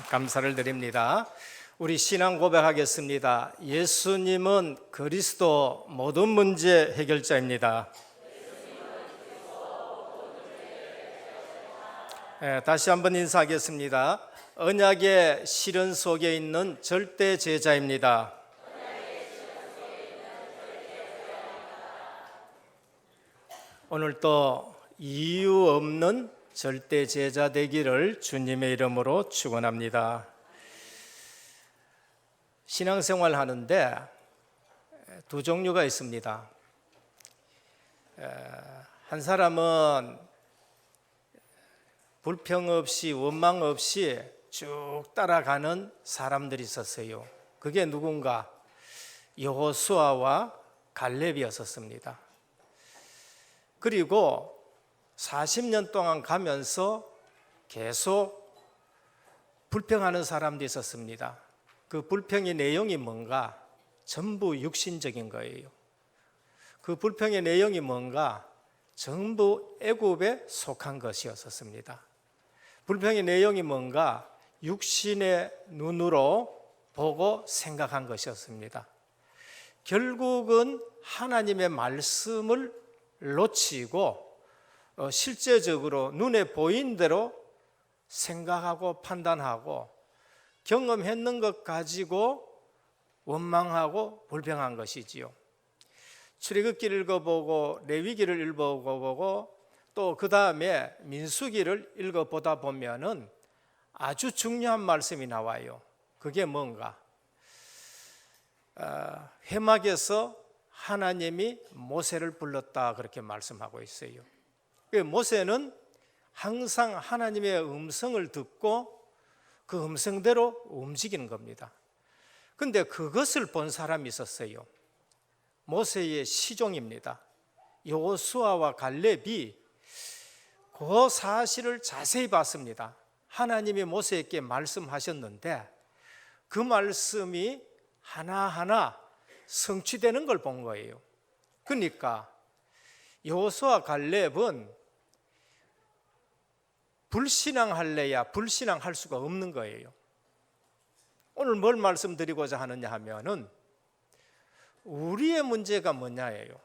감사를 드립니다. 우리 신앙 고백하겠습니다. 예수님은 그리스도 모든 문제 해결자입니다. 다시 한번 인사하겠습니다. 언약의 실현 속에 있는 절대 제자입니다. 오늘도 이유 없는 절대 제자 되기를 주님의 이름으로 축원합니다. 신앙생활 하는데 두 종류가 있습니다. 한 사람은 불평 없이 원망 없이 쭉 따라가는 사람들이 있었어요. 그게 누군가? 여호수아와 갈렙이었습니다. 그리고 40년 동안 가면서 계속 불평하는 사람도 있었습니다. 그 불평의 내용이 뭔가? 전부 육신적인 거예요. 그 불평의 내용이 뭔가? 전부 애굽에 속한 것이었습니다. 불평의 내용이 뭔가? 육신의 눈으로 보고 생각한 것이었습니다. 결국은 하나님의 말씀을 놓치고 실제적으로 눈에 보인 대로 생각하고 판단하고 경험했는 것 가지고 원망하고 불평한 것이지요. 출애굽기를 읽어보고 레위기를 읽어보고 또 그 다음에 민수기를 읽어보다 보면은 아주 중요한 말씀이 나와요. 그게 뭔가? 회막에서 하나님이 모세를 불렀다 그렇게 말씀하고 있어요. 모세는 항상 하나님의 음성을 듣고 그 음성대로 움직이는 겁니다. 그런데 그것을 본 사람이 있었어요. 모세의 시종입니다. 여호수아와 갈렙이 그 사실을 자세히 봤습니다. 하나님이 모세에게 말씀하셨는데 그 말씀이 하나하나 성취되는 걸 본 거예요. 그러니까 여호수아 갈렙은 불신앙할래야 불신앙할 수가 없는 거예요. 오늘 뭘 말씀드리고자 하느냐 하면은 우리의 문제가 뭐냐예요.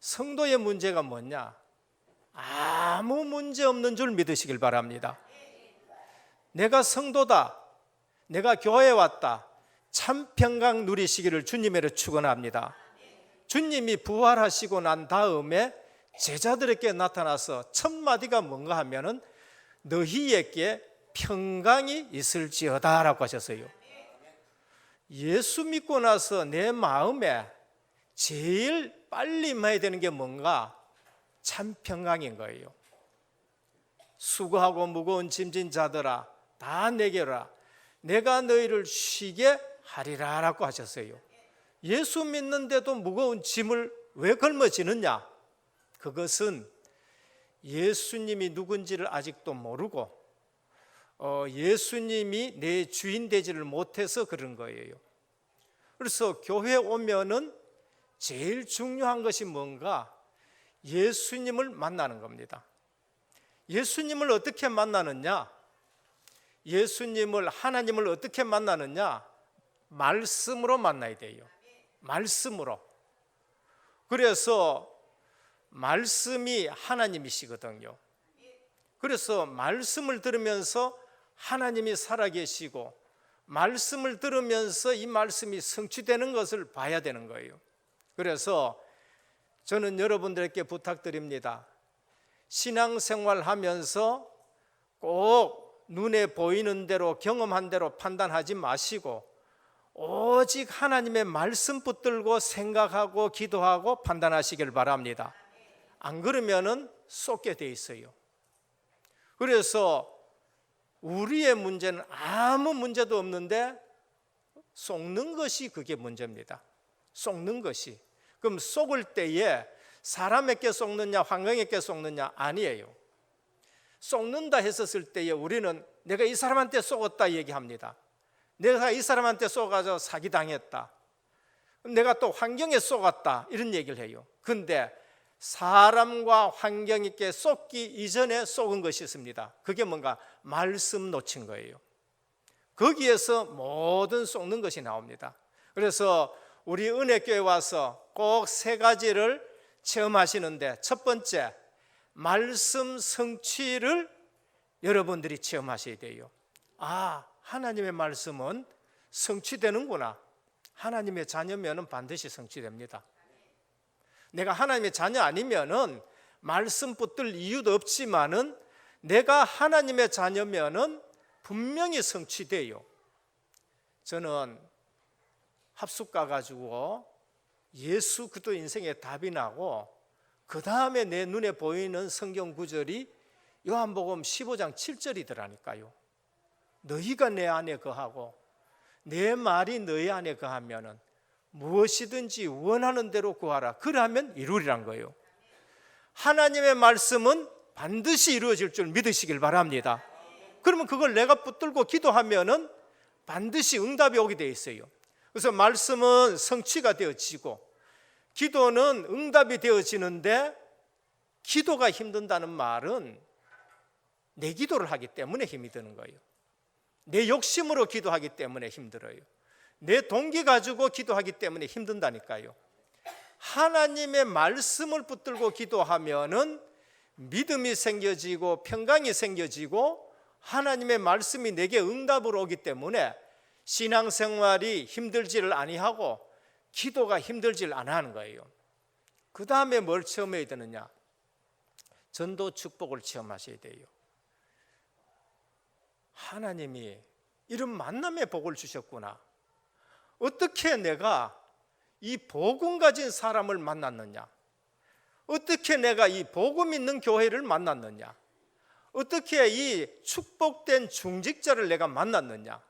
성도의 문제가 뭐냐? 아무 문제 없는 줄 믿으시길 바랍니다. 내가 성도다, 내가 교회에 왔다, 참 평강 누리시기를 주님으로 축원합니다. 주님이 부활하시고 난 다음에 제자들에게 나타나서 첫 마디가 뭔가 하면은 너희에게 평강이 있을지어다 라고 하셨어요. 예수 믿고 나서 내 마음에 제일 빨리 임해야 되는 게 뭔가? 참 평강인 거예요. 수고하고 무거운 짐진 자들아 다 내게라 내가 너희를 쉬게 하리라 라고 하셨어요. 예수 믿는데도 무거운 짐을 왜 걸머지느냐? 그것은 예수님이 누군지를 아직도 모르고 예수님이 내 주인 되지를 못해서 그런 거예요. 그래서 교회에 오면은 제일 중요한 것이 뭔가? 예수님을 만나는 겁니다. 예수님을 어떻게 만나느냐? 예수님을, 하나님을 어떻게 만나느냐? 말씀으로 만나야 돼요. 말씀으로. 그래서 말씀이 하나님이시거든요. 그래서 말씀을 들으면서 하나님이 살아계시고 말씀을 들으면서 이 말씀이 성취되는 것을 봐야 되는 거예요. 그래서 저는 여러분들에게 부탁드립니다. 신앙생활 하면서 꼭 눈에 보이는 대로 경험한 대로 판단하지 마시고 오직 하나님의 말씀 붙들고 생각하고 기도하고 판단하시길 바랍니다. 안 그러면은 쏟게 돼 있어요. 그래서 우리의 문제는 아무 문제도 없는데 쏟는 것이 그게 문제입니다. 쏟는 것이. 그럼 쏟을 때에 사람에게 쏟느냐 환경에게 쏟느냐? 아니에요. 쏟는다 했었을 때에 우리는 내가 이 사람한테 쏟았다 얘기합니다. 내가 이 사람한테 쏟아서 사기당했다, 내가 또 환경에 쏟았다 이런 얘기를 해요. 그런데 사람과 환경에게 쏟기 이전에 쏟은 것이 있습니다. 그게 뭔가? 말씀 놓친 거예요. 거기에서 모든 쏟는 것이 나옵니다. 그래서 우리 은혜교회 와서 꼭 세 가지를 체험하시는데, 첫 번째, 말씀 성취를 여러분들이 체험하셔야 돼요. 아, 하나님의 말씀은 성취되는구나. 하나님의 자녀면은 반드시 성취됩니다. 내가 하나님의 자녀 아니면은 말씀 붙들 이유도 없지만은 내가 하나님의 자녀면은 분명히 성취돼요. 저는 합숙 가가지고 예수 그리스도 인생에 답이 나고, 그 다음에 내 눈에 보이는 성경 구절이 요한복음 15장 7절이더라니까요. 너희가 내 안에 거하고 내 말이 너희 안에 거하면은 무엇이든지 원하는 대로 구하라. 그러면 이루리란 거예요. 하나님의 말씀은 반드시 이루어질 줄 믿으시길 바랍니다. 그러면 그걸 내가 붙들고 기도하면은 반드시 응답이 오게 되어 있어요. 그래서 말씀은 성취가 되어지고 기도는 응답이 되어지는데, 기도가 힘든다는 말은 내 기도를 하기 때문에 힘이 드는 거예요. 내 욕심으로 기도하기 때문에 힘들어요. 내 동기 가지고 기도하기 때문에 힘든다니까요. 하나님의 말씀을 붙들고 기도하면은 믿음이 생겨지고 평강이 생겨지고 하나님의 말씀이 내게 응답으로 오기 때문에 신앙생활이 힘들지를 아니하고 기도가 힘들지를 않아 하는 거예요. 그 다음에 뭘 체험해야 되느냐? 전도 축복을 체험하셔야 돼요. 하나님이 이런 만남의 복을 주셨구나. 어떻게 내가 이 복음 가진 사람을 만났느냐? 어떻게 내가 이 복음 있는 교회를 만났느냐? 어떻게 이 축복된 중직자를 내가 만났느냐?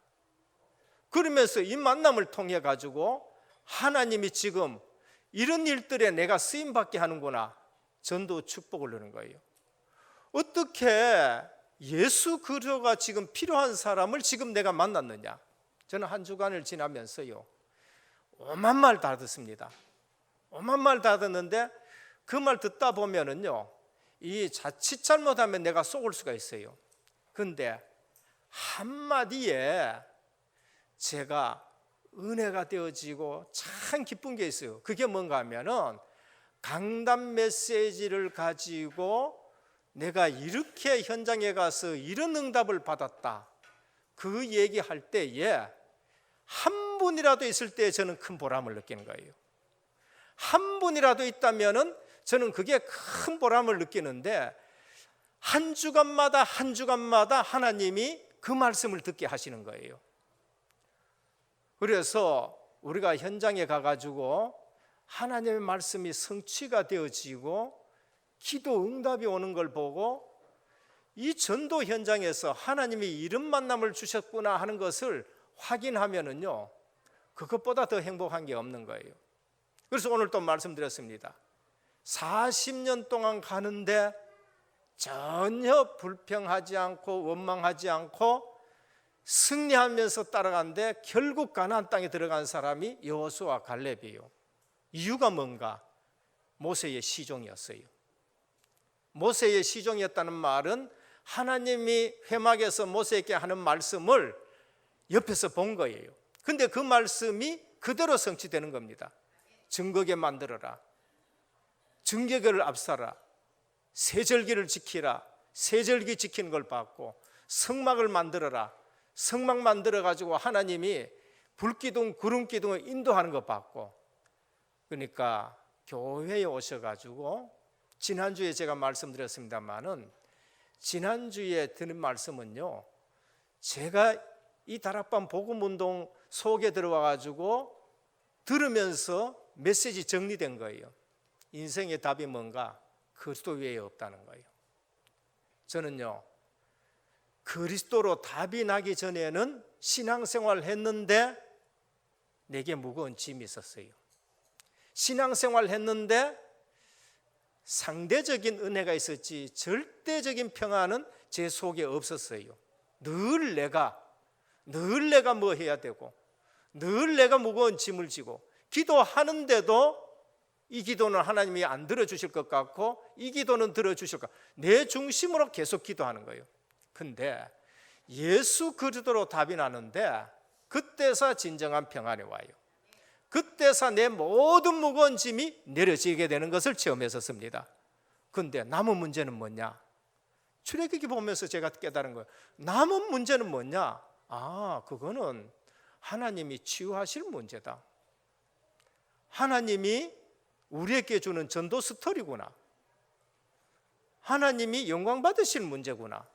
그러면서 이 만남을 통해 가지고 하나님이 지금 이런 일들에 내가 쓰임받게 하는구나. 전도 축복을 누는 거예요. 어떻게 예수 그리스도가 지금 필요한 사람을 지금 내가 만났느냐? 저는 한 주간을 지나면서요, 오만 말 다 듣습니다. 오만 말 다 듣는데 그 말 듣다 보면은요, 이 자칫 잘못하면 내가 속을 수가 있어요. 근데 한마디에 제가 은혜가 되어지고 참 기쁜 게 있어요. 그게 뭔가 하면은 강단 메시지를 가지고 내가 이렇게 현장에 가서 이런 응답을 받았다, 그 얘기할 때에 한 분이라도 있을 때 저는 큰 보람을 느끼는 거예요. 한 분이라도 있다면은 저는 그게 큰 보람을 느끼는데, 한 주간마다 하나님이 그 말씀을 듣게 하시는 거예요. 그래서 우리가 현장에 가가지고 하나님의 말씀이 성취가 되어지고 기도 응답이 오는 걸 보고, 이 전도 현장에서 하나님이 이런 만남을 주셨구나 하는 것을 확인하면은요, 그것보다 더 행복한 게 없는 거예요. 그래서 오늘 또 말씀드렸습니다. 40년 동안 가는데 전혀 불평하지 않고 원망하지 않고 승리하면서 따라가는데 결국 가나안 땅에 들어간 사람이 여호수아 갈렙이에요. 이유가 뭔가? 모세의 시종이었어요. 모세의 시종이었다는 말은 하나님이 회막에서 모세에게 하는 말씀을 옆에서 본 거예요. 근데 그 말씀이 그대로 성취되는 겁니다. 증거게 만들어라, 증거계를 앞서라, 세절기를 지키라, 세절기 지키는 걸 받고, 성막을 만들어라, 성막 만들어 가지고 하나님이 불기둥 구름기둥을 인도하는 것 받고. 그러니까 교회에 오셔가지고, 지난주에 제가 말씀드렸습니다마는 지난주에 드린 말씀은요, 제가 이 다락방 복음운동 속에 들어와가지고 들으면서 메시지 정리된 거예요. 인생의 답이 뭔가? 그리스도 외에 없다는 거예요. 저는요, 그리스도로 답이 나기 전에는 신앙생활을 했는데 내게 무거운 짐이 있었어요. 신앙생활을 했는데 상대적인 은혜가 있었지 절대적인 평안은 제 속에 없었어요. 늘 내가 뭐 해야 되고, 늘 내가 무거운 짐을 지고, 기도하는데도 이 기도는 하나님이 안 들어주실 것 같고 이 기도는 들어주실 것 같고, 내 중심으로 계속 기도하는 거예요. 근데 예수 그리스도로 답이 나는데 그때서 진정한 평안이 와요. 그때서 내 모든 무거운 짐이 내려지게 되는 것을 체험했었습니다. 그런데 남은 문제는 뭐냐? 출애굽기 보면서 제가 깨달은 거예요. 남은 문제는 뭐냐? 그거는 하나님이 치유하실 문제다. 하나님이 우리에게 주는 전도 스토리구나. 하나님이 영광 받으실 문제구나.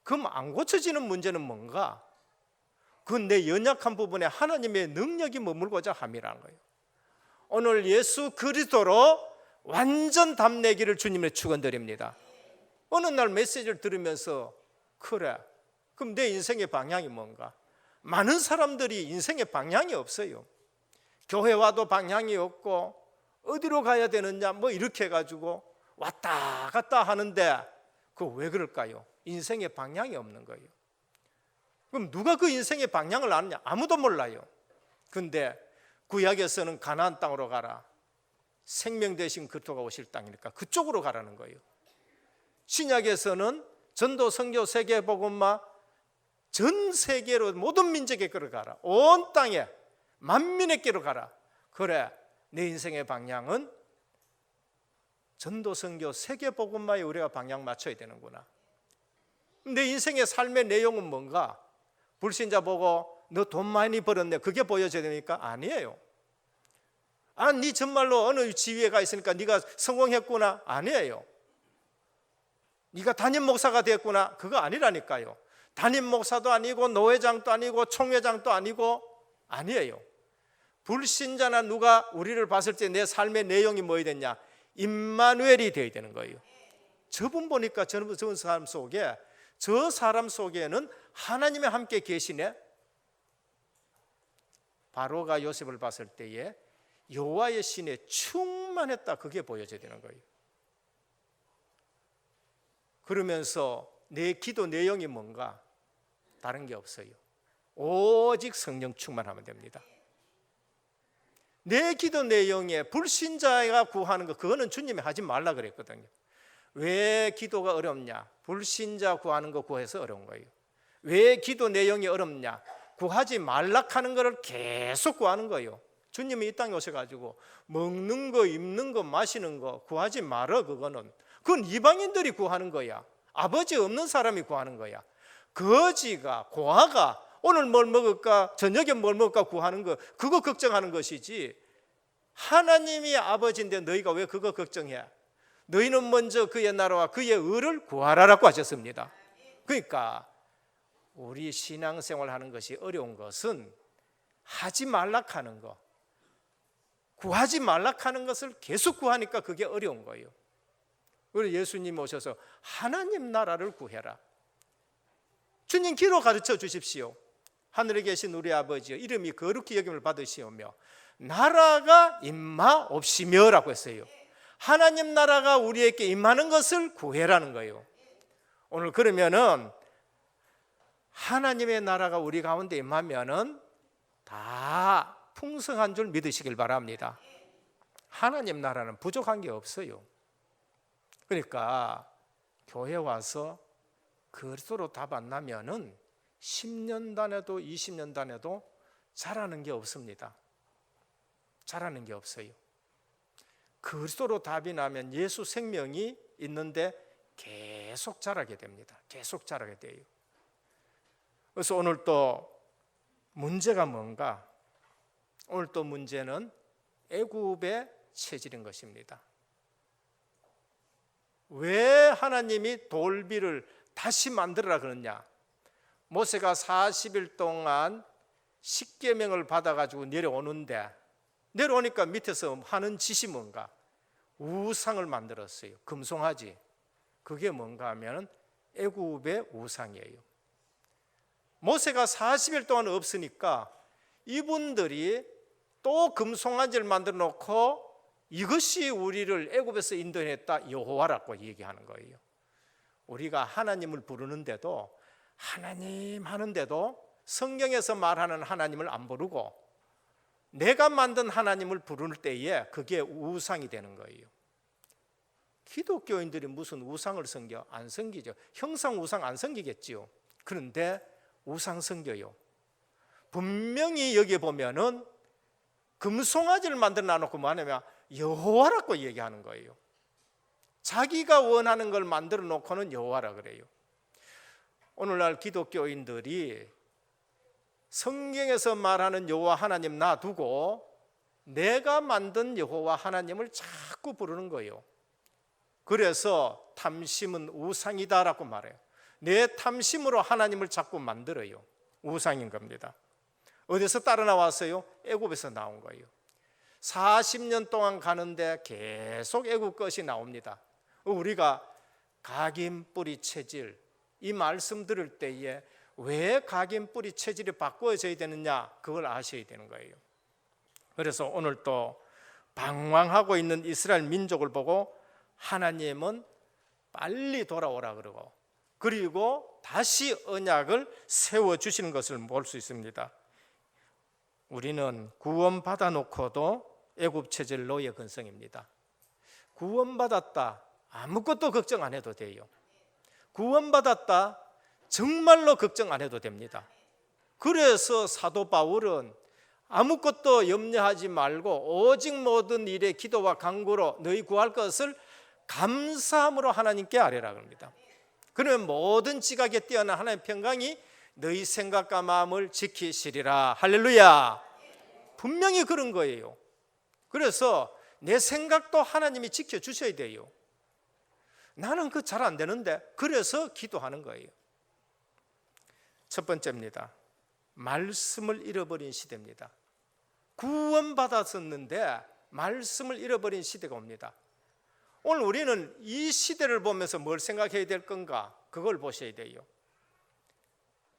그럼 안 고쳐지는 문제는 뭔가? 그건 내 연약한 부분에 하나님의 능력이 머물고자 함이라는 거예요. 오늘 예수 그리스도로 완전 답 내기를 주님의 축원드립니다. 어느 날 메시지를 들으면서 그래, 그럼 내 인생의 방향이 뭔가? 많은 사람들이 인생의 방향이 없어요. 교회 와도 방향이 없고 어디로 가야 되느냐 이렇게 해가지고 왔다 갔다 하는데 그거 왜 그럴까요? 인생의 방향이 없는 거예요. 그럼 누가 그 인생의 방향을 아느냐? 아무도 몰라요. 근데 구약에서는 가나안 땅으로 가라, 생명 되신 그리스도가 오실 땅이니까 그쪽으로 가라는 거예요. 신약에서는 전도 선교 세계 복음화 전 세계로 모든 민족에게로 가라, 온 땅에 만민에게로 가라. 그래, 내 인생의 방향은 전도 선교 세계 복음화에 우리가 방향 맞춰야 되는구나. 내 인생의 삶의 내용은 뭔가? 불신자 보고 너 돈 많이 벌었네, 그게 보여줘야 되니까? 아니에요. 네 정말로 어느 지위에 가 있으니까 네가 성공했구나? 아니에요. 네가 담임 목사가 됐구나? 그거 아니라니까요. 담임 목사도 아니고 노회장도 아니고 총회장도 아니고 아니에요. 불신자나 누가 우리를 봤을 때 내 삶의 내용이 뭐야 되냐? 임마누엘이 되어야 되는 거예요. 저분 보니까 저 사람 속에는 하나님이 함께 계시네. 바로가 요셉을 봤을 때에 여호와의 신에 충만했다, 그게 보여져야 되는 거예요. 그러면서 내 기도 내용이 뭔가? 다른 게 없어요. 오직 성령 충만하면 됩니다. 내 기도 내용에 불신자가 구하는 거, 그거는 주님이 하지 말라 그랬거든요. 왜 기도가 어렵냐? 불신자 구하는 거 구해서 어려운 거예요. 왜 기도 내용이 어렵냐? 구하지 말라 하는 거를 계속 구하는 거예요. 주님이 이 땅에 오셔가지고 먹는 거, 입는 거, 마시는 거 구하지 말아. 그건 이방인들이 구하는 거야. 아버지 없는 사람이 구하는 거야. 거지가, 고아가 오늘 뭘 먹을까, 저녁에 뭘 먹을까 구하는 거, 그거 걱정하는 것이지, 하나님이 아버지인데 너희가 왜 그거 걱정해? 너희는 먼저 그의 나라와 그의 의를 구하라라고 하셨습니다. 그러니까 우리 신앙생활 하는 것이 어려운 것은 하지 말라 하는 거, 구하지 말라 하는 것을 계속 구하니까 그게 어려운 거예요. 그래서 예수님이 오셔서 하나님 나라를 구해라. 주님 기로 가르쳐 주십시오. 하늘에 계신 우리 아버지여, 이름이 거룩히 여김을 받으시오며 나라가 임하옵시며 라고 했어요. 하나님 나라가 우리에게 임하는 것을 구해라는 거예요. 오늘 그러면은 하나님의 나라가 우리 가운데 임하면은 다 풍성한 줄 믿으시길 바랍니다. 하나님 나라는 부족한 게 없어요. 그러니까 교회 와서 그리스도로 답 안 나면은 10년 다녀도 20년 다녀도 잘하는 게 없습니다. 잘하는 게 없어요. 그리스도로 답이 나면 예수 생명이 있는데 계속 자라게 됩니다. 계속 자라게 돼요. 그래서 오늘 또 문제가 뭔가? 오늘 또 문제는 애굽의 체질인 것입니다. 왜 하나님이 돌비를 다시 만들어라 그러냐? 모세가 40일 동안 십계명을 받아가지고 내려오니까 밑에서 하는 짓이 뭔가? 우상을 만들었어요. 금송아지. 그게 뭔가 하면 애굽의 우상이에요. 모세가 40일 동안 없으니까 이분들이 또 금송아지를 만들어 놓고 이것이 우리를 애굽에서 인도했다, 여호와라고 얘기하는 거예요. 우리가 하나님을 부르는데도, 하나님 하는데도 성경에서 말하는 하나님을 안 부르고 내가 만든 하나님을 부를 때에 그게 우상이 되는 거예요. 기독교인들이 무슨 우상을 섬겨? 안 섬기죠. 형상 우상 안 섬기겠지요. 그런데 우상 섬겨요. 분명히 여기 보면은 금송아지를 만들어 놔놓고 뭐하냐면 여호와라고 얘기하는 거예요. 자기가 원하는 걸 만들어 놓고는 여호와라 그래요. 오늘날 기독교인들이 성경에서 말하는 여호와 하나님 놔두고 내가 만든 여호와 하나님을 자꾸 부르는 거예요. 그래서 탐심은 우상이다라고 말해요. 내 탐심으로 하나님을 자꾸 만들어요. 우상인 겁니다. 어디서 따라 나왔어요? 애굽에서 나온 거예요. 40년 동안 가는데 계속 애굽 것이 나옵니다. 우리가 각인 뿌리 체질, 이 말씀 들을 때에 왜 각인 뿌리 체질이 바꿔져야 되느냐, 그걸 아셔야 되는 거예요. 그래서 오늘 또 방황하고 있는 이스라엘 민족을 보고 하나님은 빨리 돌아오라 그러고, 그리고 다시 언약을 세워주시는 것을 볼 수 있습니다. 우리는 구원받아 놓고도 애굽 체질 노예 근성입니다. 구원받았다, 아무것도 걱정 안 해도 돼요. 구원받았다, 정말로 걱정 안 해도 됩니다. 그래서 사도 바울은 아무것도 염려하지 말고 오직 모든 일에 기도와 간구로 너희 구할 것을 감사함으로 하나님께 아뢰라 합니다. 그러면 모든 지각에 뛰어난 하나님의 평강이 너희 생각과 마음을 지키시리라. 할렐루야. 분명히 그런 거예요. 그래서 내 생각도 하나님이 지켜주셔야 돼요. 나는 그 잘 안 되는데, 그래서 기도하는 거예요. 첫 번째입니다. 말씀을 잃어버린 시대입니다. 구원받았었는데 말씀을 잃어버린 시대가 옵니다. 오늘 우리는 이 시대를 보면서 뭘 생각해야 될 건가? 그걸 보셔야 돼요.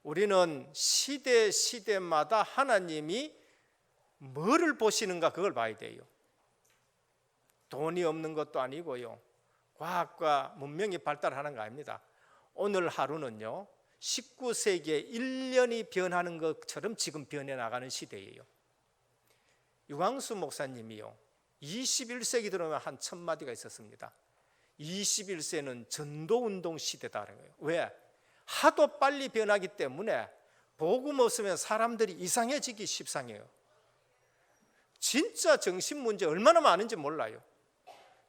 우리는 시대마다 하나님이 뭐를 보시는가, 그걸 봐야 돼요. 돈이 없는 것도 아니고요, 과학과 문명이 발달하는 거 아닙니다. 오늘 하루는요 19세기에 1년이 변하는 것처럼 지금 변해나가는 시대예요. 유광수 목사님이요 21세기 들어오면 한 1000마디가 있었습니다. 21세는 전도운동 시대다라는 거예요. 왜? 하도 빨리 변하기 때문에 복음 없으면 사람들이 이상해지기 십상해요. 진짜 정신문제 얼마나 많은지 몰라요.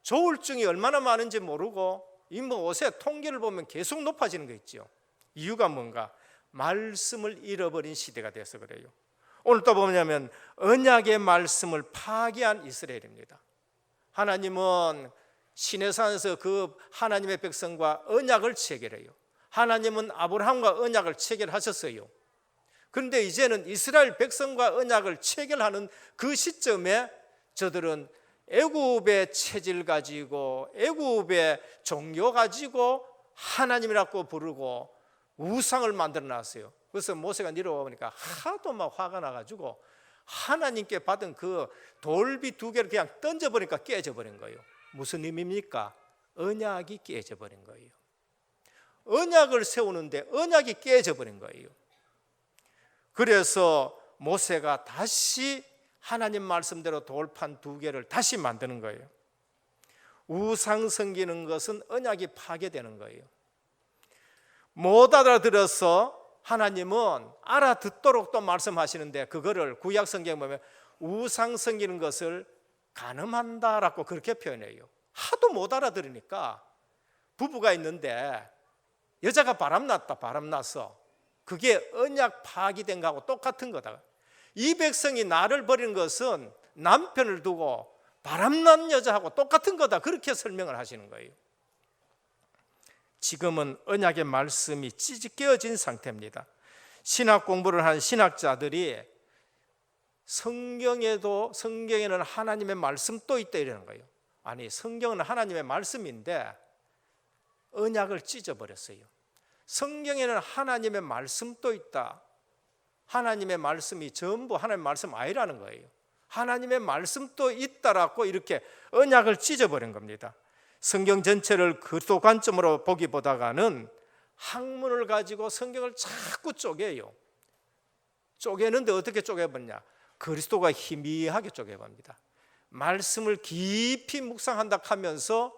조울증이 얼마나 많은지 모르고 이 옷에 통계를 보면 계속 높아지는 거 있죠. 이유가 뭔가? 말씀을 잃어버린 시대가 돼서 그래요. 오늘 또 보냐면 언약의 말씀을 파기한 이스라엘입니다. 하나님은 시내산에서 그 하나님의 백성과 언약을 체결해요. 하나님은 아브라함과 언약을 체결하셨어요. 그런데 이제는 이스라엘 백성과 언약을 체결하는 그 시점에 저들은 애굽의 체질 가지고 애굽의 종교 가지고 하나님이라고 부르고 우상을 만들어 놨어요. 그래서 모세가 내려와 보니까 하도 막 화가 나가지고 하나님께 받은 그 돌비 2개를 그냥 던져버리니까 깨져버린 거예요. 무슨 의미입니까? 언약이 깨져버린 거예요. 언약을 세우는데 언약이 깨져버린 거예요. 그래서 모세가 다시 하나님 말씀대로 돌판 2개를 다시 만드는 거예요. 우상 섬기는 것은 언약이 파괴되는 거예요. 못 알아들어서 하나님은 알아듣도록 또 말씀하시는데, 그거를 구약 성경에 보면 우상 섬기는 것을 간음한다라고 그렇게 표현해요. 하도 못 알아들으니까 부부가 있는데 여자가 바람났어. 그게 언약 파기된 거하고 똑같은 거다. 이 백성이 나를 버리는 것은 남편을 두고 바람난 여자하고 똑같은 거다, 그렇게 설명을 하시는 거예요. 지금은 언약의 말씀이 찌직깨어진 상태입니다. 신학 공부를 한 신학자들이 성경에는 하나님의 말씀도 있다 이러는 거예요. 아니, 성경은 하나님의 말씀인데 언약을 찢어버렸어요. 성경에는 하나님의 말씀도 있다. 하나님의 말씀이 전부 하나님의 말씀 아니라는 거예요. 하나님의 말씀도 있다라고 이렇게 언약을 찢어버린 겁니다. 성경 전체를 그리스도 관점으로 보기보다는 학문을 가지고 성경을 자꾸 쪼개요. 쪼개는데 어떻게 쪼개버리냐? 그리스도가 희미하게 쪼개봅니다. 말씀을 깊이 묵상한다 하면서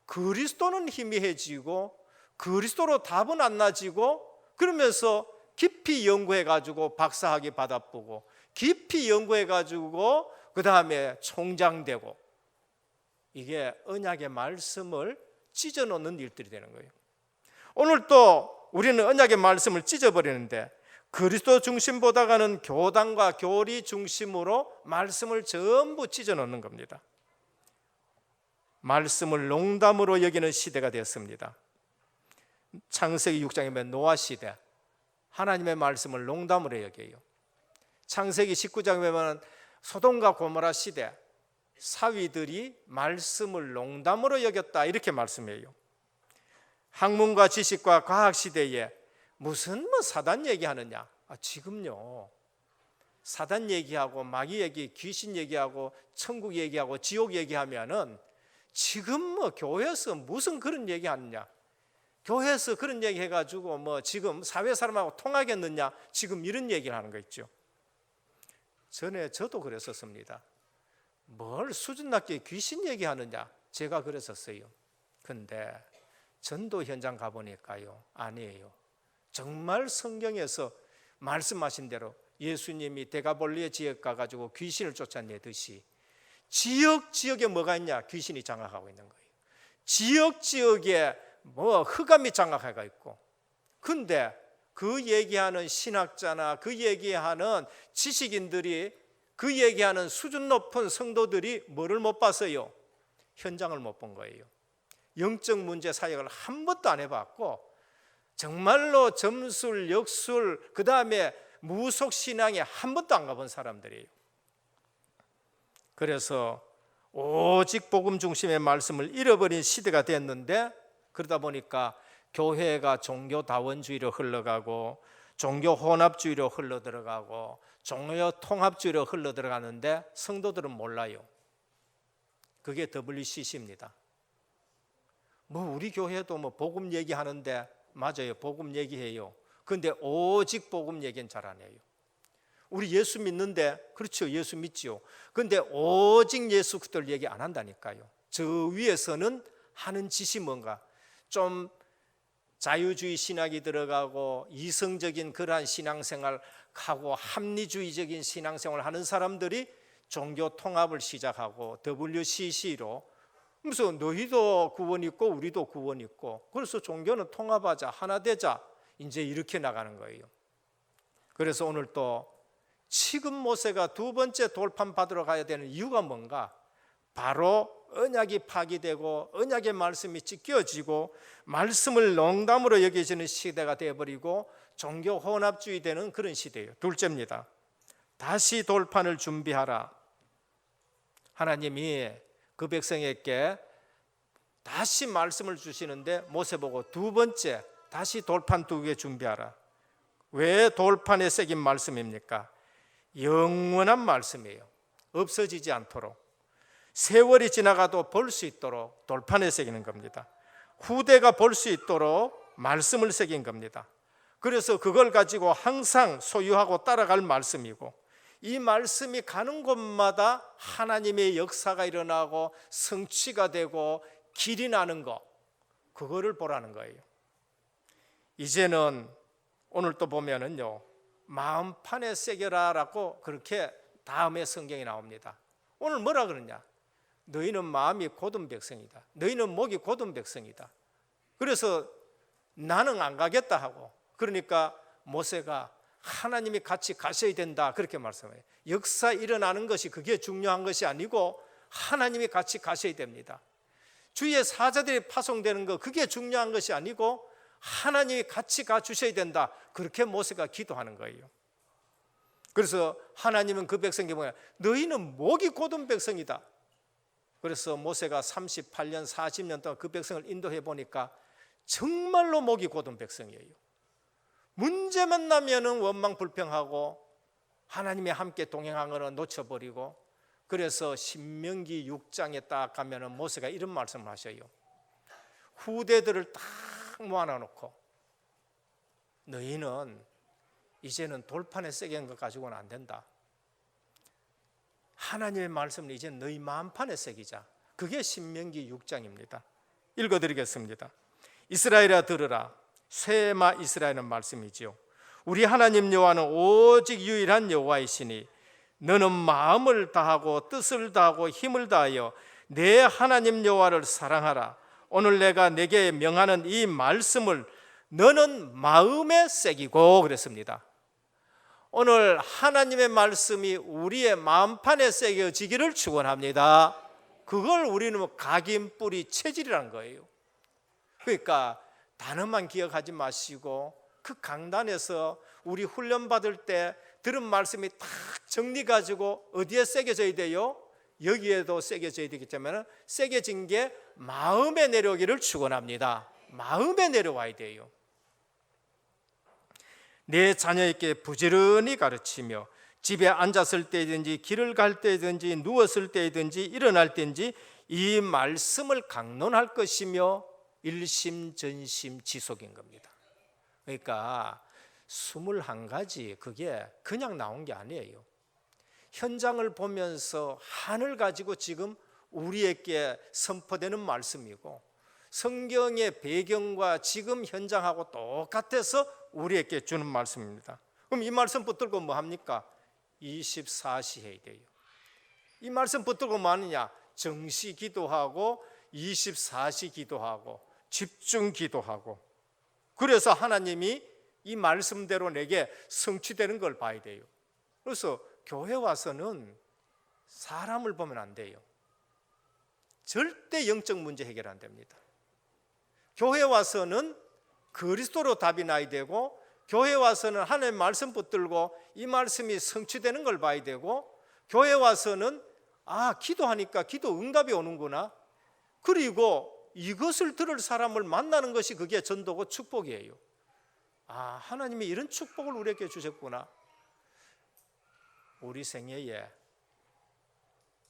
그리스도는 희미해지고 그리스도로 답은 안 나지고 그러면서 깊이 연구해가지고 박사학위 받아보고 깊이 연구해가지고 그 다음에 총장되고, 이게 언약의 말씀을 찢어놓는 일들이 되는 거예요. 오늘 또 우리는 언약의 말씀을 찢어버리는데 그리스도 중심보다가는 교단과 교리 중심으로 말씀을 전부 찢어놓는 겁니다. 말씀을 농담으로 여기는 시대가 되었습니다. 창세기 6장에 보면 노아 시대, 하나님의 말씀을 농담으로 여겨요. 창세기 19장에 보면 소돔과 고모라 시대, 사위들이 말씀을 농담으로 여겼다, 이렇게 말씀해요. 학문과 지식과 과학 시대에 무슨 사단 얘기하느냐? 지금요, 사단 얘기하고 마귀 얘기, 귀신 얘기하고 천국 얘기하고 지옥 얘기하면은 지금 교회에서 무슨 그런 얘기하느냐? 교회에서 그런 얘기 해가지고 지금 사회 사람하고 통하겠느냐? 지금 이런 얘기를 하는 거 있죠. 전에 저도 그랬었습니다. 뭘 수준 낮게 귀신 얘기하느냐? 제가 그랬었어요. 근데 전도 현장 가보니까요, 아니에요. 정말 성경에서 말씀하신 대로 예수님이 데가볼리의 지역 가가지고 귀신을 쫓아내듯이 지역에 뭐가 있냐? 귀신이 장악하고 있는 거예요. 지역에 흑암이 장악하고 있고, 근데 그 얘기하는 신학자나 그 얘기하는 지식인들이, 그 얘기하는 수준 높은 성도들이 뭐를 못 봤어요? 현장을 못 본 거예요. 영적 문제 사역을 한 번도 안 해봤고, 정말로 점술, 역술, 그 다음에 무속 신앙에 한 번도 안 가본 사람들이에요. 그래서 오직 복음 중심의 말씀을 잃어버린 시대가 됐는데, 그러다 보니까 교회가 종교다원주의로 흘러가고 종교 혼합주의로 흘러들어가고 종교 통합주의로 흘러들어가는데 성도들은 몰라요. 그게 WCC입니다. 우리 교회도 복음 얘기하는데, 맞아요, 복음 얘기해요. 그런데 오직 복음 얘기는 잘 안 해요. 우리 예수 믿는데, 그렇죠, 예수 믿지요. 그런데 오직 예수 그들 얘기 안 한다니까요. 저 위에서는 하는 짓이 뭔가 좀 자유주의 신학이 들어가고 이성적인 그러한 신앙생활하고 합리주의적인 신앙생활을 하는 사람들이 종교 통합을 시작하고 WCC로, 그래서 너희도 구원 있고 우리도 구원 있고, 그래서 종교는 통합하자, 하나 되자, 이제 이렇게 나가는 거예요. 그래서 오늘 또 지금 모세가 두 번째 돌판 받으러 가야 되는 이유가 뭔가? 바로 언약이 파기되고 언약의 말씀이 찢겨지고 말씀을 농담으로 여겨지는 시대가 되어버리고 종교 혼합주의 되는 그런 시대예요. 둘째입니다. 다시 돌판을 준비하라. 하나님이 그 백성에게 다시 말씀을 주시는데 모세 보고 두 번째, 다시 돌판 2개 준비하라. 왜 돌판에 새긴 말씀입니까? 영원한 말씀이에요. 없어지지 않도록, 세월이 지나가도 볼 수 있도록 돌판에 새기는 겁니다. 후대가 볼 수 있도록 말씀을 새긴 겁니다. 그래서 그걸 가지고 항상 소유하고 따라갈 말씀이고, 이 말씀이 가는 곳마다 하나님의 역사가 일어나고 성취가 되고 길이 나는 거, 그거를 보라는 거예요. 이제는 오늘 또 보면은요, 마음판에 새겨라라고 그렇게 다음에 성경이 나옵니다. 오늘 뭐라 그러냐? 너희는 마음이 곧은 백성이다. 너희는 목이 곧은 백성이다. 그래서 나는 안 가겠다 하고, 그러니까 모세가 하나님이 같이 가셔야 된다, 그렇게 말씀해요. 역사 일어나는 것이 그게 중요한 것이 아니고 하나님이 같이 가셔야 됩니다. 주의 사자들이 파송되는 거, 그게 중요한 것이 아니고 하나님이 같이 가주셔야 된다, 그렇게 모세가 기도하는 거예요. 그래서 하나님은 그 백성에게 뭐냐? 너희는 목이 곧은 백성이다. 그래서 모세가 38년 40년 동안 그 백성을 인도해 보니까 정말로 목이 곧은 백성이에요. 문제만 나면은 원망 불평하고 하나님이 함께 동행한 거는 놓쳐버리고, 그래서 신명기 6장에 딱 가면은 모세가 이런 말씀을 하셔요. 후대들을 딱 모아놓고 너희는 이제는 돌판에 새긴 것 가지고는 안 된다. 하나님의 말씀을 이제 너희 마음판에 새기자. 그게 신명기 6장입니다. 읽어드리겠습니다. 이스라엘아 들으라. 쉐마 이스라엘은 말씀이지요. 우리 하나님 여호와는 오직 유일한 여호와이시니 너는 마음을 다하고 뜻을 다하고 힘을 다하여 내 하나님 여호와를 사랑하라. 오늘 내가 내게 명하는 이 말씀을 너는 마음에 새기고 그랬습니다. 오늘 하나님의 말씀이 우리의 마음판에 새겨지기를 축원합니다. 그걸 우리는 각인 뿌리 체질이라는 거예요. 그러니까 단어만 기억하지 마시고 그 강단에서 우리 훈련 받을 때 들은 말씀이 딱 정리 가지고 어디에 새겨져야 돼요? 여기에도 새겨져야 되기 때문에 새겨진 게 마음에 내려오기를 축원합니다. 마음에 내려와야 돼요. 내 자녀에게 부지런히 가르치며 집에 앉았을 때든지 길을 갈 때든지 누웠을 때든지 일어날 때든지 이 말씀을 강론할 것이며 일심전심 지속인 겁니다. 그러니까 21가지 그게 그냥 나온 게 아니에요. 현장을 보면서 하늘 가지고 지금 우리에게 선포되는 말씀이고 성경의 배경과 지금 현장하고 똑같아서 우리에게 주는 말씀입니다. 그럼 이 말씀 붙들고 뭐 합니까? 24시 해야 돼요. 이 말씀 붙들고 뭐 하느냐? 정시 기도하고 24시 기도하고 집중 기도하고 그래서 하나님이 이 말씀대로 내게 성취되는 걸 봐야 돼요. 그래서 교회 와서는 사람을 보면 안 돼요. 절대 영적 문제 해결 안 됩니다. 교회 와서는 그리스도로 답이 나야 되고 교회 와서는 하나님의 말씀 붙들고 이 말씀이 성취되는 걸 봐야 되고 교회 와서는 기도하니까 기도 응답이 오는구나. 그리고 이것을 들을 사람을 만나는 것이 그게 전도고 축복이에요. 하나님이 이런 축복을 우리에게 주셨구나. 우리 생애에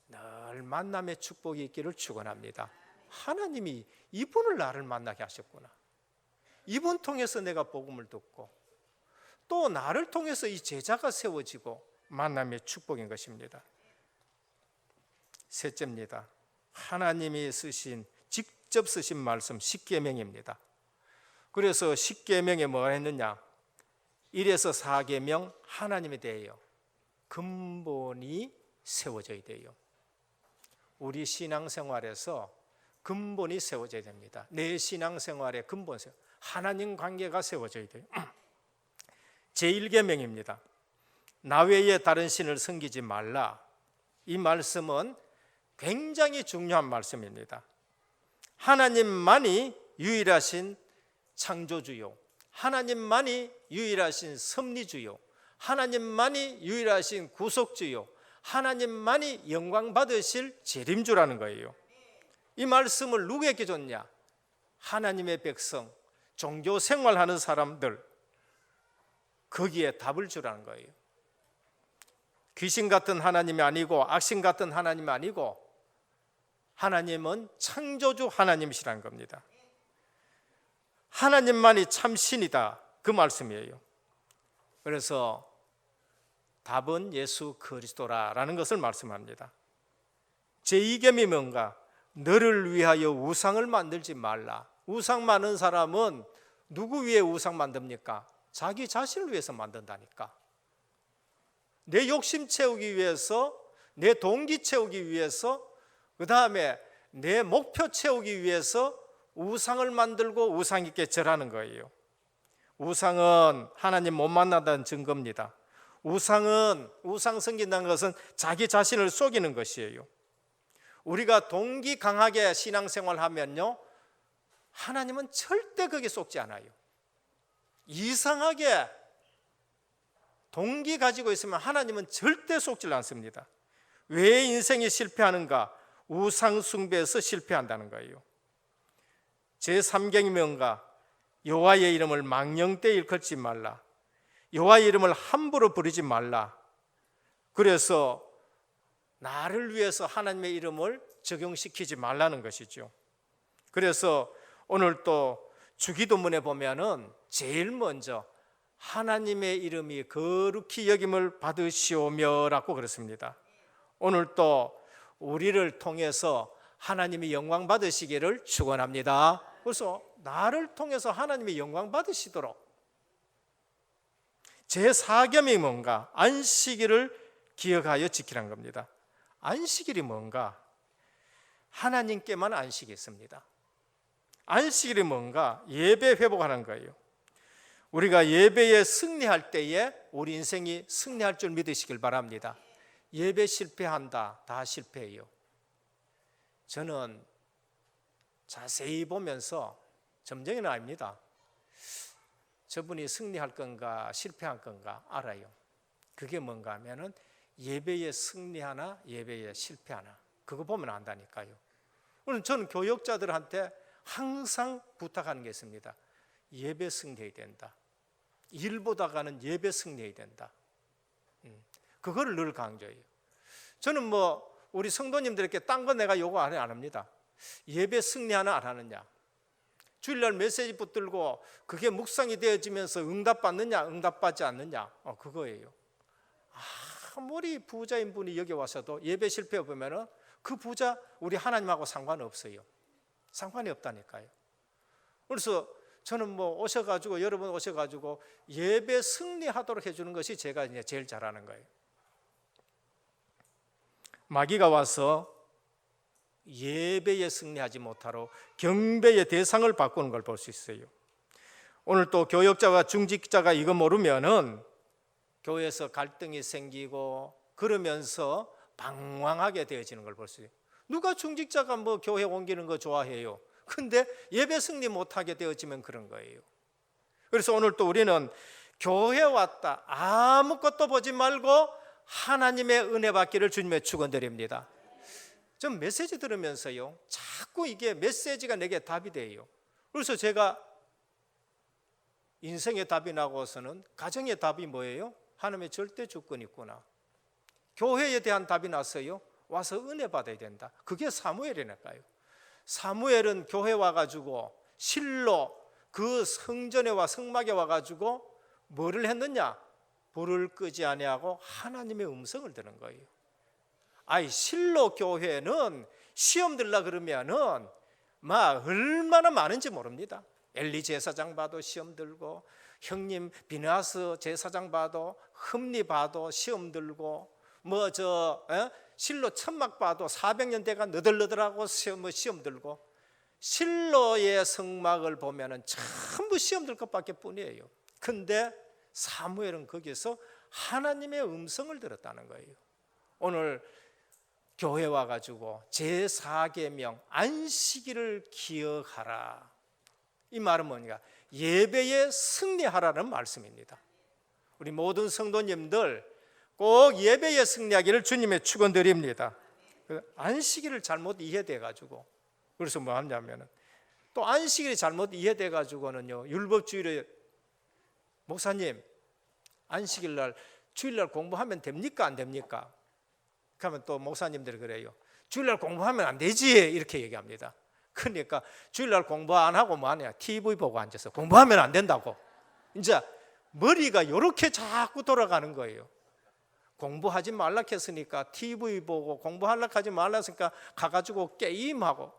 늘 만남의 축복이 있기를 축원합니다. 하나님이 이분을 나를 만나게 하셨구나. 이분 통해서 내가 복음을 듣고 또 나를 통해서 이 제자가 세워지고 만남의 축복인 것입니다. 셋째입니다. 하나님이 직접 쓰신 말씀 십계명입니다. 그래서 십계명에 뭐가 했느냐? 1에서 4계명 하나님에 대해요. 근본이 세워져야 돼요. 우리 신앙생활에서 근본이 세워져야 됩니다. 내 신앙생활의 근본 하나님 관계가 세워져야 돼요. 제1계명입니다. 나 외에 다른 신을 섬기지 말라. 이 말씀은 굉장히 중요한 말씀입니다. 하나님만이 유일하신 창조주요, 하나님만이 유일하신 섭리주요, 하나님만이 유일하신 구속주요, 하나님만이 영광 받으실 재림주라는 거예요. 이 말씀을 누구에게 줬냐? 하나님의 백성, 종교 생활하는 사람들, 거기에 답을 주라는 거예요. 귀신 같은 하나님이 아니고 악신 같은 하나님이 아니고 하나님은 창조주 하나님이시라는 겁니다. 하나님만이 참 신이다, 그 말씀이에요. 그래서 답은 예수 그리스도라는 것을 말씀합니다. 제2계명이 뭔가? 너를 위하여 우상을 만들지 말라. 우상 많은 사람은 누구 위해 우상 만듭니까? 자기 자신을 위해서 만든다니까. 내 욕심 채우기 위해서, 내 동기 채우기 위해서, 그 다음에 내 목표 채우기 위해서 우상을 만들고 우상 있게 절하는 거예요. 우상은 하나님 못 만난다는 증거입니다. 우상 섬긴다는 것은 자기 자신을 속이는 것이에요. 우리가 동기 강하게 신앙생활 하면요, 하나님은 절대 거기에 속지 않아요. 이상하게 동기 가지고 있으면 하나님은 절대 속지 않습니다. 왜 인생이 실패하는가? 우상 숭배에서 실패한다는 거예요. 제3계명이 뭔가? 여호와의 이름을 망령되이 일컫지 말라. 여호와의 이름을 함부로 부르지 말라. 그래서 나를 위해서 하나님의 이름을 적용시키지 말라는 것이죠. 그래서 오늘 또 주기도문에 보면은 제일 먼저 하나님의 이름이 거룩히 여김을 받으시오며라고 그랬습니다. 오늘 또 우리를 통해서 하나님이 영광 받으시기를 축원합니다. 그래서 나를 통해서 하나님의 영광 받으시도록. 제4계명이 뭔가? 안식일을 기억하여 지키라는 겁니다. 안식일이 뭔가? 하나님께만 안식이 있습니다. 안식일이 뭔가? 예배 회복하는 거예요. 우리가 예배에 승리할 때에 우리 인생이 승리할 줄 믿으시길 바랍니다. 예배 실패한다, 다 실패해요. 저는 자세히 보면서 점쟁이는 아닙니다. 저분이 승리할 건가 실패할 건가 알아요. 그게 뭔가 하면은 예배에 승리하나 예배에 실패하나 그거 보면 안다니까요. 오늘 저는 교역자들한테 항상 부탁하는 게 있습니다. 예배 승리해야 된다. 일보다가는 예배 승리해야 된다. 그거를 늘 강조해요. 저는 우리 성도님들에게 딴 거 내가 요구 안 합니다. 예배 승리하나 안 하느냐, 주일날 메시지 붙들고 그게 묵상이 되어지면서 응답받느냐 응답받지 않느냐, 그거예요. 아무리 부자인 분이 여기 와서도 예배 실패해 보면은 그 부자 우리 하나님하고 상관없어요. 상관이 없다니까요. 그래서 저는 오셔가지고 여러분 오셔가지고 예배 승리하도록 해주는 것이 제가 이제 제일 잘하는 거예요. 마귀가 와서 예배에 승리하지 못하러 경배의 대상을 바꾸는 걸 볼 수 있어요. 오늘 또 교역자와 중직자가 이거 모르면은 교회에서 갈등이 생기고 그러면서 방황하게 되어지는 걸 볼 수 있어요. 누가 중직자가 교회 옮기는 거 좋아해요? 근데 예배 승리 못하게 되어지면 그런 거예요. 그래서 오늘 또 우리는 교회 왔다 아무것도 보지 말고 하나님의 은혜 받기를 주님의 축원드립니다. 전 메시지 들으면서요 자꾸 이게 메시지가 내게 답이 돼요. 그래서 제가 인생의 답이 나고서는 가정의 답이 뭐예요? 하나님의 절대 주권이 있구나. 교회에 대한 답이 났어요. 와서 은혜 받아야 된다. 그게 사무엘이니까요. 사무엘은 교회 와가지고 실로 그 성전에 와 성막에 와가지고 뭐를 했느냐? 불을 끄지 아니하고 하나님의 음성을 들은 거예요. 실로 교회는 시험 들라 그러면은 얼마나 많은지 모릅니다. 엘리 제사장 봐도 시험 들고, 형님 비느하스 제사장 봐도, 흠리 봐도 시험 들고, 실로 천막 봐도 400년 대가 너덜너덜하고 시험 들고, 실로의 성막을 보면은 전부 시험 들 것밖에 뿐이에요. 근데 사무엘은 거기서 하나님의 음성을 들었다는 거예요. 오늘 교회 와가지고 제4계명 안식일을 기억하라. 이 말은 뭐냐? 예배에 승리하라는 말씀입니다. 우리 모든 성도님들 꼭 예배에 승리하기를 주님의 축원드립니다. 안식일을 잘못 이해돼가지고, 그래서 뭐 하냐면은 또 안식일이 잘못 이해돼가지고는요 율법주의를, 목사님 안식일날 주일날 공부하면 됩니까 안 됩니까? 그러면 또 목사님들이 그래요. 주일날 공부하면 안 되지 이렇게 얘기합니다. 그러니까 주일날 공부 안 하고 뭐 하냐? TV 보고 앉아서 공부하면 안 된다고. 이제 머리가 이렇게 자꾸 돌아가는 거예요. 공부하지 말라 했으니까 TV 보고, 공부하려고 하지 말라 했으니까 가가지고 게임하고.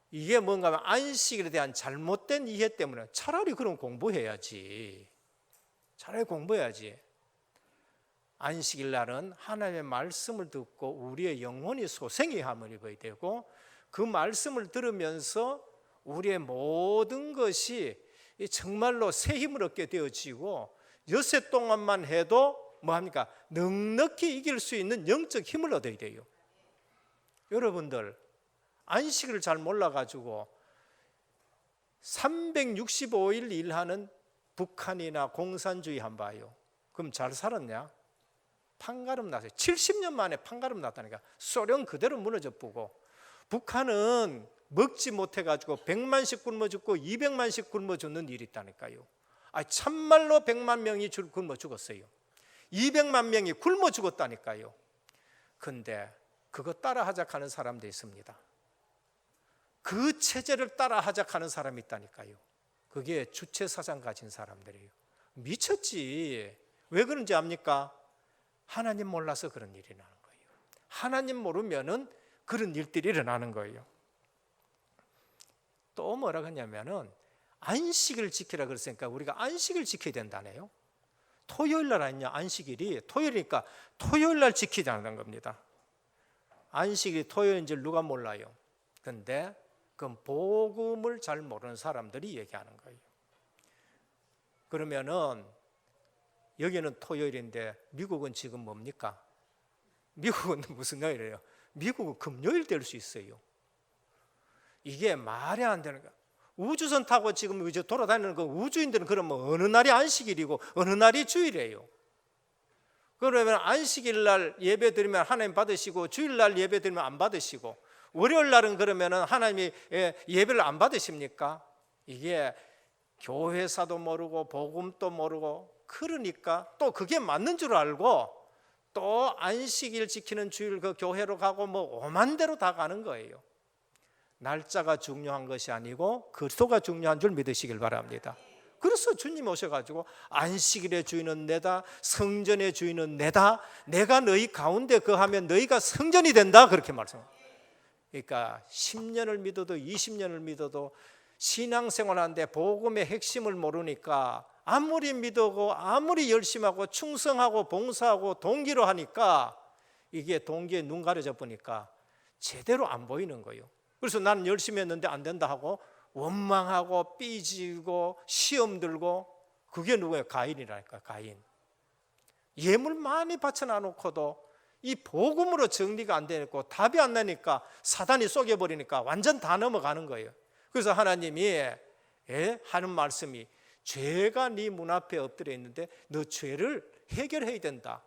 이게 뭔가 하면 안식일에 대한 잘못된 이해 때문에 차라리 그럼 공부해야지. 차라리 공부해야지. 안식일 날은 하나님의 말씀을 듣고 우리의 영혼이 소생이 함을 입어야 되고, 그 말씀을 들으면서 우리의 모든 것이 정말로 새 힘을 얻게 되어지고, 엿새 동안만 해도 뭐합니까? 넉넉히 이길 수 있는 영적 힘을 얻어야 돼요. 여러분들 안식일을 잘 몰라가지고 365일 일하는 북한이나 공산주의 한번 봐요. 그럼 잘 살았냐? 판가름 났어요. 70년 만에 판가름 났다니까. 소련 그대로 무너져 보고, 북한은 먹지 못해가지고 100만씩 굶어 죽고 200만씩 굶어 죽는 일이 있다니까요. 참말로 100만 명이 굶어 죽었어요. 200만 명이 굶어 죽었다니까요. 근데 그거 따라 하작하는 사람도 있습니다. 그 체제를 따라 하작하는 사람이 있다니까요. 그게 주체사상 가진 사람들이에요. 미쳤지. 왜 그런지 압니까? 하나님 몰라서 그런 일이 나는 거예요. 하나님 모르면은 그런 일들이 일어나는 거예요. 또 뭐라 하냐면은 안식일을 지키라 그랬으니까 우리가 안식일 지켜야 된다네요. 토요일 날 아니냐, 안식일이. 토요일이니까 토요일 날 지키자는 겁니다. 안식일이 토요일인 줄 누가 몰라요. 근데 그건 복음을 잘 모르는 사람들이 얘기하는 거예요. 그러면은 여기는 토요일인데 미국은 지금 뭡니까? 미국은 무슨 요일이에요? 미국은 금요일 될 수 있어요. 이게 말이 안 되는 거야. 우주선 타고 지금 이제 돌아다니는 그 우주인들은 그러면 어느 날이 안식일이고 어느 날이 주일이에요. 그러면 안식일 날 예배 드리면 하나님 받으시고 주일 날 예배 드리면 안 받으시고 월요일 날은 그러면은 하나님이 예배를 안 받으십니까? 이게 교회사도 모르고 복음도 모르고 그러니까 또 그게 맞는 줄 알고 또 안식일 지키는 주일 그 교회로 가고 뭐 오만 대로 다 가는 거예요. 날짜가 중요한 것이 아니고 그리스도가 중요한 줄 믿으시길 바랍니다. 그래서 주님 오셔가지고 안식일의 주인은 내다, 성전의 주인은 내다, 내가 너희 가운데 거하면 너희가 성전이 된다, 그렇게 말씀합니다. 그러니까 10년을 믿어도 20년을 믿어도 신앙생활하는데 복음의 핵심을 모르니까 아무리 믿고 아무리 열심히 하고 충성하고 봉사하고 동기로 하니까 이게 동기에 눈 가려져 보니까 제대로 안 보이는 거예요. 그래서 나는 열심히 했는데 안 된다 하고 원망하고 삐지고 시험 들고, 그게 누구예요? 가인이라니까. 가인. 예물 많이 바쳐놔놓고도 이 복음으로 정리가 안 되고 답이 안 나니까 사단이 속여버리니까 완전 다 넘어가는 거예요. 그래서 하나님이 하는 말씀이 죄가 네 문 앞에 엎드려 있는데 너 죄를 해결해야 된다.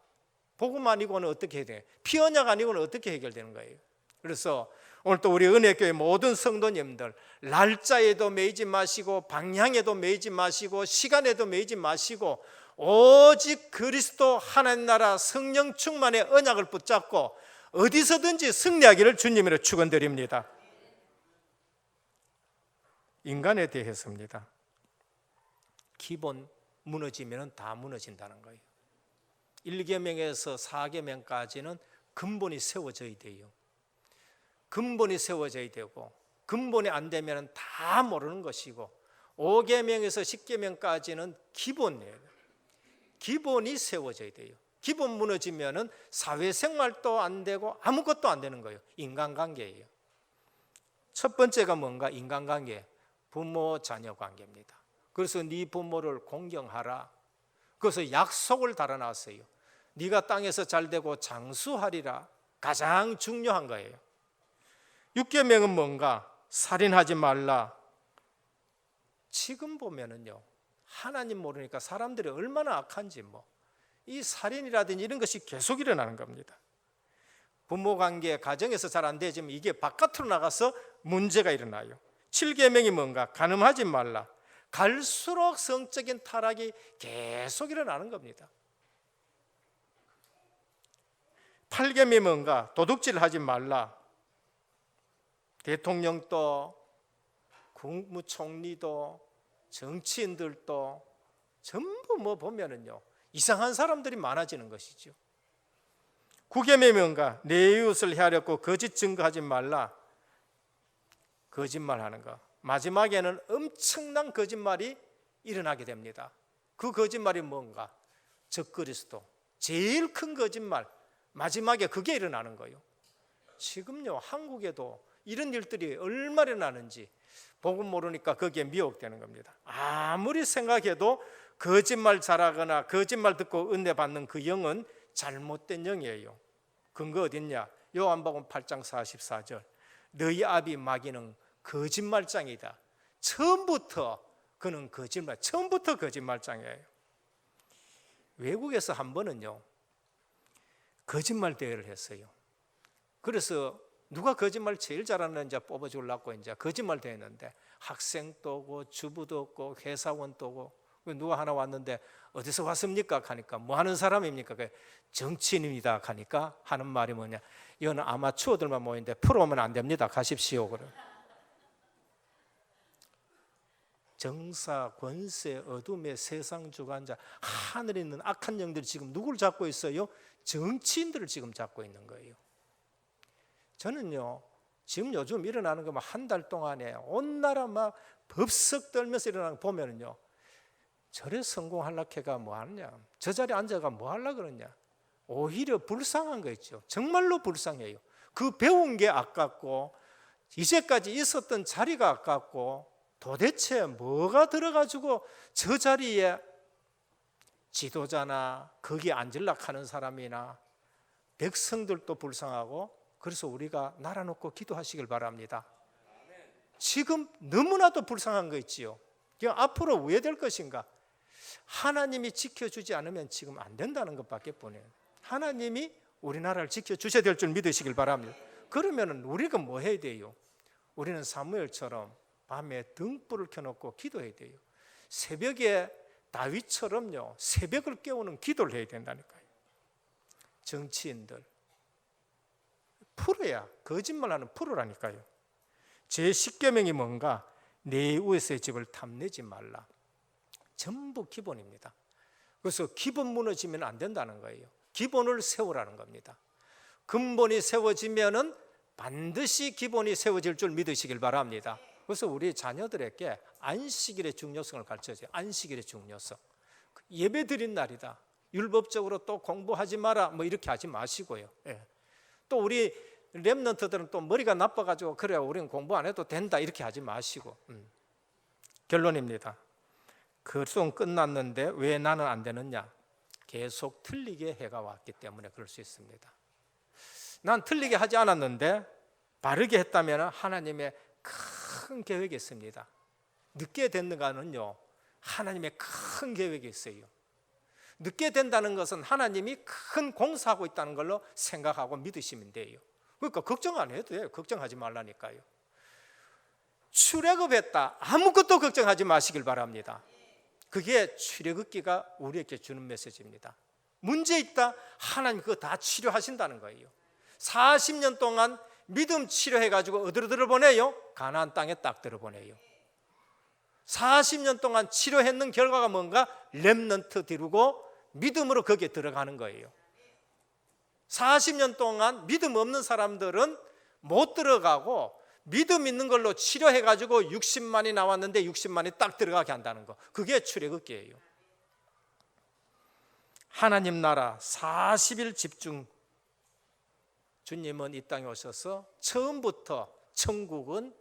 복음 아니고는 어떻게 해야 돼? 피 언약 아니고는 어떻게 해결되는 거예요? 그래서 오늘 또 우리 은혜교회 모든 성도님들 날짜에도 매이지 마시고 방향에도 매이지 마시고 시간에도 매이지 마시고 오직 그리스도 하나님 나라 성령 충만의 언약을 붙잡고 어디서든지 승리하기를 주님으로 축원드립니다. 인간에 대해서입니다. 기본 무너지면 다 무너진다는 거예요. 1계명에서 4계명까지는 근본이 세워져야 돼요. 근본이 세워져야 되고 근본이 안 되면 다 모르는 것이고 5계명에서 10계명까지는 기본이에요. 기본이 세워져야 돼요. 기본 무너지면 사회생활도 안 되고 아무것도 안 되는 거예요. 인간관계예요. 첫 번째가 뭔가? 인간관계. 부모 자녀 관계입니다. 그래서 네 부모를 공경하라. 그래서 약속을 달아놨어요. 네가 땅에서 잘되고 장수하리라. 가장 중요한 거예요. 6계명은 뭔가? 살인하지 말라. 지금 보면은요, 하나님 모르니까 사람들이 얼마나 악한지 이 살인이라든지 이런 것이 계속 일어나는 겁니다. 부모 관계, 가정에서 잘 안 되지만 이게 바깥으로 나가서 문제가 일어나요. 7계명이 뭔가? 간음하지 말라. 갈수록 성적인 타락이 계속 일어나는 겁니다. 8계명이 뭔가? 도둑질하지 말라. 대통령도 국무총리도 정치인들도 전부 보면은요 이상한 사람들이 많아지는 것이죠. 9계명이 뭔가? 내 이웃을 헤아렸고 거짓 증거하지 말라. 거짓말하는 거. 마지막에는 엄청난 거짓말이 일어나게 됩니다. 그 거짓말이 뭔가? 적그리스도. 제일 큰 거짓말. 마지막에 그게 일어나는 거예요. 지금요 한국에도 이런 일들이 얼마나 나는지 복음 모르니까 거기에 미혹되는 겁니다. 아무리 생각해도 거짓말 잘하거나 거짓말 듣고 은혜 받는 그 영은 잘못된 영이에요. 근거 어딨냐? 요한복음 8장 44절. 너희 아비 마귀는 거짓말장이다. 처음부터 그는 처음부터 거짓말장이에요. 외국에서 한 번은요 거짓말 대회를 했어요. 그래서 누가 거짓말 제일 잘하는지 뽑아주려고 이제 거짓말 대회했는데 학생도 오고 주부도 없고 회사원도 오고 누가 하나 왔는데 어디서 왔습니까? 하니까 뭐 하는 사람입니까? 정치인입니다. 하니까 하는 말이 뭐냐? 이거는 아마추어들만 모이는데 프로 오면 안 됩니다. 가십시오. 그래. 정사, 권세, 어둠의 세상 주관자, 하늘에 있는 악한 영들이 지금 누구를 잡고 있어요? 정치인들을 지금 잡고 있는 거예요. 저는요 지금 요즘 일어나는 거 막 한 달 동안에 온 나라 막 법석 떨면서 일어나는 거 보면은요, 저래 성공하려고 해가 뭐 하느냐, 저 자리에 앉아가 뭐 하려고 그러냐, 오히려 불쌍한 거 있죠. 정말로 불쌍해요. 그 배운 게 아깝고 이제까지 있었던 자리가 아깝고 도대체 뭐가 들어가지고 저 자리에 지도자나 거기 앉으려고 하는 사람이나 백성들도 불쌍하고, 그래서 우리가 나라 놓고 기도하시길 바랍니다. 지금 너무나도 불쌍한 거 있지요. 앞으로 왜 될 것인가? 하나님이 지켜주지 않으면 지금 안 된다는 것밖에 보네요. 하나님이 우리나라를 지켜주셔야 될 줄 믿으시길 바랍니다. 그러면 우리가 뭐 해야 돼요? 우리는 사무엘처럼 밤에 등불을 켜놓고 기도해야 돼요. 새벽에 다윗처럼요, 새벽을 깨우는 기도를 해야 된다니까요. 정치인들 프로야, 거짓말하는 프로라니까요. 제 10계명이 뭔가? 내 이웃의 집을 탐내지 말라. 전부 기본입니다. 그래서 기본 무너지면 안 된다는 거예요. 기본을 세우라는 겁니다. 근본이 세워지면은 반드시 기본이 세워질 줄 믿으시길 바랍니다. 그래서 우리 자녀들에게 안식일의 중요성을 가르쳐줘요. 안식일의 중요성. 예배 드린 날이다, 율법적으로 또 공부하지 마라, 뭐 이렇게 하지 마시고요. 또 우리 렘넌트들은 또 머리가 나빠가지고 그래 우리는 공부 안 해도 된다, 이렇게 하지 마시고. 결론입니다. 그 수업 끝났는데 왜 나는 안 되느냐? 계속 틀리게 해가 왔기 때문에 그럴 수 있습니다. 난 틀리게 하지 않았는데 바르게 했다면 하나님의 큰 계획이 있습니다. 늦게 됐는가는요, 하나님의 큰 계획이 있어요. 늦게 된다는 것은 하나님이 큰 공사하고 있다는 걸로 생각하고 믿으시면 돼요. 그러니까 걱정 안 해도 돼요. 걱정하지 말라니까요. 출애굽했다, 아무것도 걱정하지 마시길 바랍니다. 그게 출애굽기가 우리에게 주는 메시지입니다. 문제 있다, 하나님 그거 다 치료하신다는 거예요. 40년 동안 믿음 치료해가지고 어디로 들어보내요? 가나안 땅에 딱 들어보내요. 40년 동안 치료했는 결과가 뭔가? 렘넌트 뒤르고 믿음으로 거기에 들어가는 거예요. 40년 동안 믿음 없는 사람들은 못 들어가고 믿음 있는 걸로 치료해가지고 60만이 나왔는데 60만이 딱 들어가게 한다는 거, 그게 출애굽기예요. 하나님 나라 40일 집중. 주님은 이 땅에 오셔서 처음부터 천국은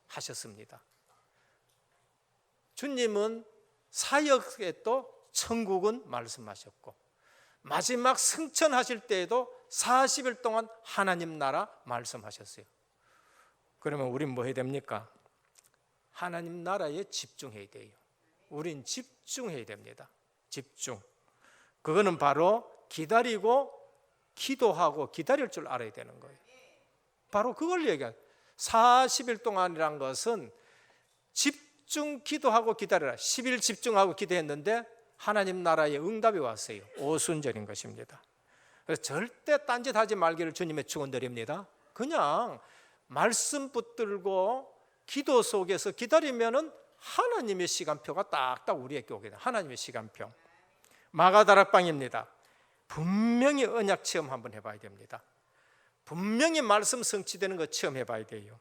하셨습니다. 주님은 사역에 또 천국은 말씀하셨고, 마지막 승천하실 때에도 40일 동안 하나님 나라 말씀하셨어요. 그러면 우린 뭐 해야 됩니까? 하나님 나라에 집중해야 돼요. 우린 집중해야 됩니다. 집중. 그거는 바로 기다리고 기도하고 기다릴 줄 알아야 되는 거예요. 바로 그걸 얘기해요. 40일 동안이란 것은 집중 기도하고 기다려라. 10일 집중하고 기도했는데 하나님 나라의 응답이 왔어요. 오순절인 것입니다. 그래서 절대 딴짓하지 말기를 주님의 축원드립니다. 그냥 말씀 붙들고 기도 속에서 기다리면은 하나님의 시간표가 딱딱 우리에게 오게 돼요. 하나님의 시간표. 마가다락방입니다. 분명히 언약 체험 한번 해봐야 됩니다. 분명히 말씀 성취되는 거 체험해봐야 돼요.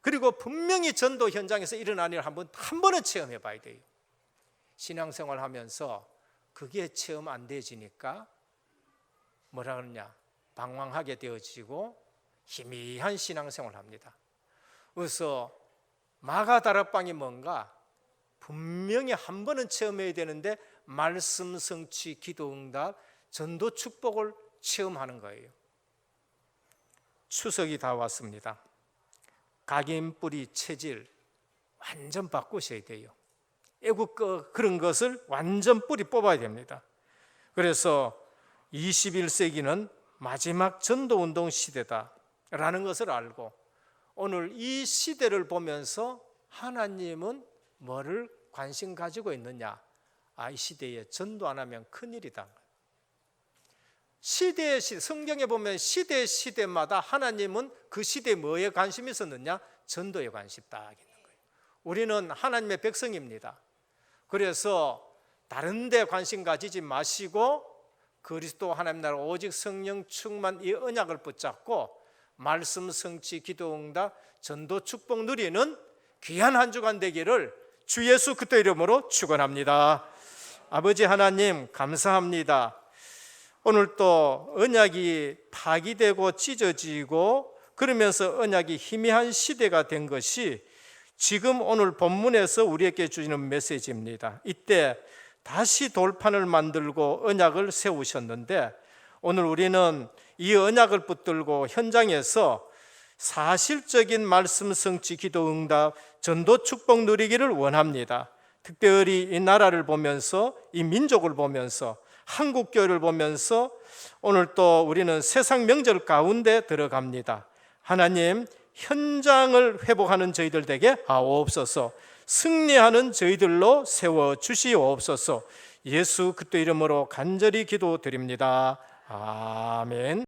그리고 분명히 전도 현장에서 일어나는 일 한 번은 체험해봐야 돼요. 신앙생활 하면서 그게 체험 안 되지니까 뭐라 그러냐, 방황하게 되어지고 희미한 신앙생활을 합니다. 그래서 마가다락방이 뭔가 분명히 한 번은 체험해야 되는데 말씀 성취, 기도 응답, 전도 축복을 체험하는 거예요. 추석이 다 왔습니다. 각인 뿌리 체질 완전 바꾸셔야 돼요. 애국 그런 것을 완전 뿌리 뽑아야 됩니다. 그래서 21세기는 마지막 전도운동 시대다라는 것을 알고 오늘 이 시대를 보면서 하나님은 뭐를 관심 가지고 있느냐? 이 시대에 전도 안 하면 큰일이다. 시대의 시대, 성경에 보면 시대마다 하나님은 그 시대에 뭐에 관심이 있었느냐? 전도에 관심이 딱 있는 거예요. 우리는 하나님의 백성입니다. 그래서 다른 데 관심 가지지 마시고 그리스도 하나님 나라 오직 성령 충만 이 언약을 붙잡고 말씀 성취, 기도 응답, 전도 축복 누리는 귀한 한 주간 되기를 주 예수 그리스도 이름으로 축원합니다. 아버지 하나님 감사합니다. 오늘 또 언약이 파기되고 찢어지고 그러면서 언약이 희미한 시대가 된 것이 지금 오늘 본문에서 우리에게 주시는 메시지입니다. 이때 다시 돌판을 만들고 언약을 세우셨는데 오늘 우리는 이 언약을 붙들고 현장에서 사실적인 말씀 성취, 기도 응답, 전도 축복 누리기를 원합니다. 특별히 이 나라를 보면서, 이 민족을 보면서, 한국교회를 보면서 오늘 또 우리는 세상 명절 가운데 들어갑니다. 하나님, 현장을 회복하는 저희들 되게 하옵소서. 승리하는 저희들로 세워 주시옵소서. 예수 그리스도 이름으로 간절히 기도드립니다. 아멘.